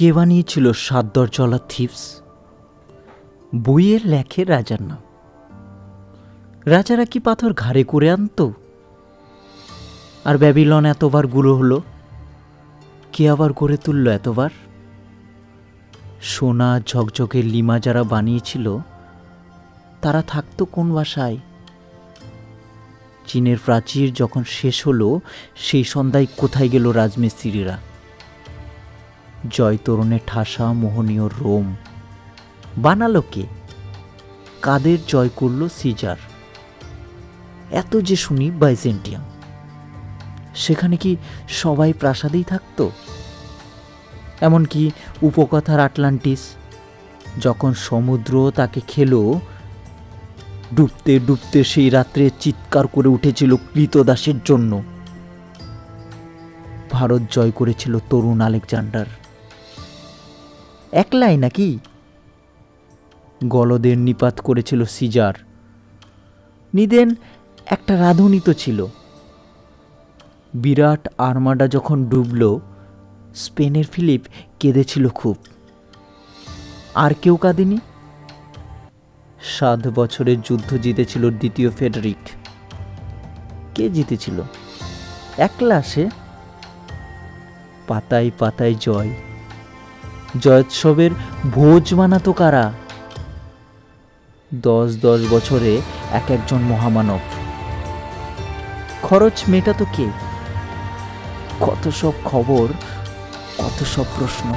কে বানিয়েছিল সাত দরজলা থিপস? বইয়ে লেখে রাজার নাম। রাজারা কি পাথর ঘাড়ে করে আনতো? আর ব্যাবিলন এতবার গুঁড়ো হলো, কে আবার গড়ে তুলল এতবার? সোনা ঝকঝকে লিমা যারা বানিয়েছিল, তারা থাকতো কোন বাসায়? চীনের প্রাচীর যখন শেষ হলো, সেই সন্ধ্যায় কোথায় গেল রাজমিস্ত্রিরা? জয়তোরণে ঠাসা মোহনীয় রোম বানালো কে? কাদের জয় করল সিজার? এত যে শুনি বাইজেন্টিয়াম, সেখানে কি সবাই প্রাসাদেই থাকতো? এমনকি উপকথার আটলান্টিস, যখন সমুদ্র তাকে খেলো, ডুবতে ডুবতে সেই রাত্রে চিৎকার করে উঠেছিল কৃতদাসের জন্য। ভারত জয় করেছিল তরুণ আলেকজান্ডার। একলাই নাকি? গলদের নিপাত করেছিল সিজার। নিদেন একটা রাঁধুনি তো ছিল। বিরাট আর্মাডা যখন ডুবল, স্পেনের ফিলিপ কেঁদেছিল খুব। আর কেউ কাঁদেনি? 7 বছরের যুদ্ধ জিতেছিল দ্বিতীয় ফেডারিক। কে জিতেছিল? একলা সে? পাতায় পাতায় জয়, জয়োৎসবের ভোজ বানাতো কারা? 10 বছরে এক একজন মহামানব। খরচ মেটাতো কে? কত সব খবর, কত সব প্রশ্ন।